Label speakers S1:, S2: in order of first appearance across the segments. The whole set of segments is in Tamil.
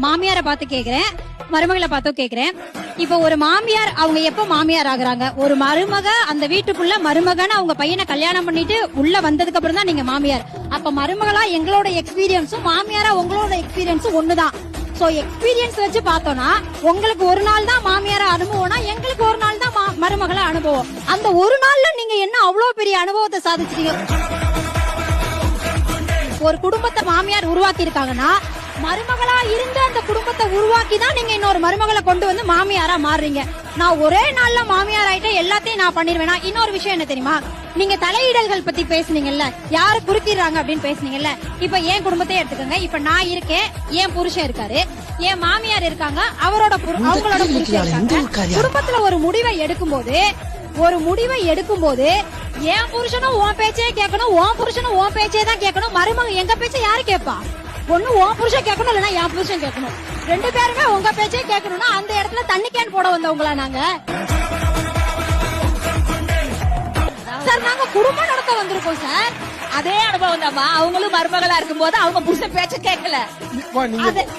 S1: மாமியாரை பார்த்து கேக்குறேன், மருமகளை பார்த்து கேக்குறேன். இப்ப ஒரு மாமியார் அவங்க எப்ப மாமியார் ஆகுறாங்க? ஒரு மருமக அந்த வீட்டுக்குள்ள மருமகன்னு அவங்க பையனை கல்யாணம் பண்ணிட்டு உள்ள வந்ததுக்கு அப்புறம் தான் நீங்க மாமியார். அப்ப மருமகளா எங்களோட எக்ஸ்பீரியன்ஸும் மாமியாரா உங்களோட எக்ஸ்பீரியன்ஸும் ஒண்ணுதான். சோ எக்ஸ்பீரியன்ஸ் வச்சு பார்த்தோம்னா உங்களுக்கு ஒரு நாள் தான் மாமியார அனுபவம்னா எங்களுக்கு ஒரு நாள் தான் மருமகள அனுபவம். அந்த ஒரு நாள்ல நீங்க என்ன அவ்வளவு பெரிய அனுபவத்தை சாதிச்சிட்டீங்க? ஒரு குடும்பத்தை மாமியார் உருவாக்கி இருக்காங்கன்னா மருமகளா இருந்த அந்த குடும்பத்தை உருவாக்கி தான் நீங்க இன்னொரு மருமகளை கொண்டு வந்து மாமியாரா மாறுறீங்க. நான் ஒரே நாள்ல மாமியார் ஆயிட்டு எல்லாத்தையும் நான் பண்ணிருவேனா? இன்னொரு விஷயம் என்ன தெரியுமா? நீங்க தலையிடல்கள் பத்தி பேசுனீங்கல்ல, யாரு குறுக்கிடுறாங்க அப்படின்னு பேசுனீங்கல்ல. இப்ப என் குடும்பத்தை எடுத்துக்கோங்க. இப்ப நான் இருக்கேன், என் புருஷன் இருக்காரு, என் மாமியார் இருக்காங்க, அவங்களோட புருஷன் இருக்காங்க. குடும்பத்துல ஒரு முடிவை எடுக்கும் போது என் புருஷனும் உன் பேச்சே கேட்கணும், உன் புருஷனும் உன் பேச்சே தான் கேட்கணும். மருமக எங்க பேச்ச யாரு கேட்பா? ஒண்ணு உன் புருஷன் கேட்கணும், இல்லன்னா என் புருஷன் கேட்கணும். ரெண்டு பேருமே உங்க பேச்சே கேட்கணும்னா அந்த இடத்துல தண்ணி கேன் போட வந்தவங்களா நாங்க? சார் நாங்க குடும்பம் நடத்த வந்திருக்கோம் சார்.
S2: அதே அனுபவம் தான்மா. அவங்களும் மருமகளா இருக்கும் போது அவங்க புருஷன் பேச்ச கேட்கல.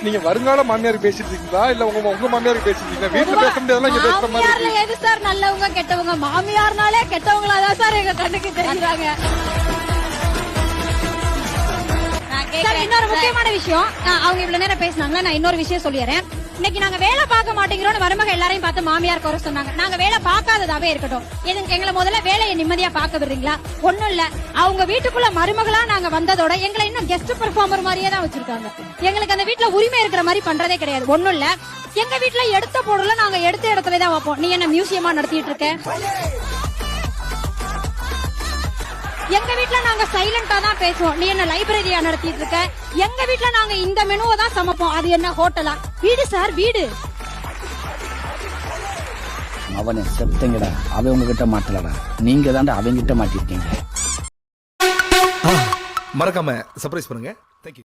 S3: நீங்க வருங்கால மாமியாருக்கு பேசிட்டு இருக்கீங்களா இல்ல உங்க மாமியாருக்கு பேசிட்டு வீட்டுல பேச முடியாதெல்லாம் இங்க பேசுற மாதிரி?
S1: மாமியார்ல எது சார் நல்லவங்க கெட்டவங்க? மாமியார்னாலே கெட்டவங்களாதான் சார் எங்க கண்ணுக்கு தெரியுறாங்க. இன்னொரு முக்கியமான விஷயம், அவங்க இவ்வளவு நேரம் பேசினாங்களா, நான் இன்னொரு விஷயம் சொல்லிடுறேன். இன்னைக்கு நாங்க வேலை பார்க்க மாட்டேங்கிறோம் மருமக எல்லாரையும் பார்த்து மாமியார் குறை சொன்னாங்க. நாங்க வேலை பார்க்காததாவே இருக்கட்டும், எங்களை முதல்ல வேலையை நிம்மதியா பார்க்க விடுறீங்களா? ஒண்ணும் இல்ல, அவங்க வீட்டுக்குள்ள மருமகளா நாங்க வந்ததோட எங்களை இன்னும் கெஸ்ட் பெர்ஃபார்மர் மாதிரியே தான் வச்சிருக்காங்க. எங்களுக்கு அந்த வீட்டுல உரிமை இருக்கிற மாதிரி பண்றதே கிடையாது. ஒண்ணும் இல்ல, எங்க வீட்டுல எடுத்த பொருளை நாங்க எடுத்த இடத்துல தான் வைப்போம். நீ என்ன மியூசியமா நடத்திட்டு இருக்க? எங்க வீட்டுல நாங்க சைலண்டா தான் பேசுவோம். நீ என்ன லைப்ரரியா நடத்திட்டு இருக்க? எங்க வீட்டுல நாங்க இந்த மெனுவை தான் சமைப்போம். அது என்ன ஹோட்டலா? வீடு சார், வீடு.
S4: அவனை செத்தங்கடா, அவன் உங்ககிட்ட மாட்டலடா, நீங்க தாண்டா அவங்க கிட்ட மாட்டிருக்கீங்க.
S5: மறக்காம சர்ப்ரைஸ் பண்ணுங்க.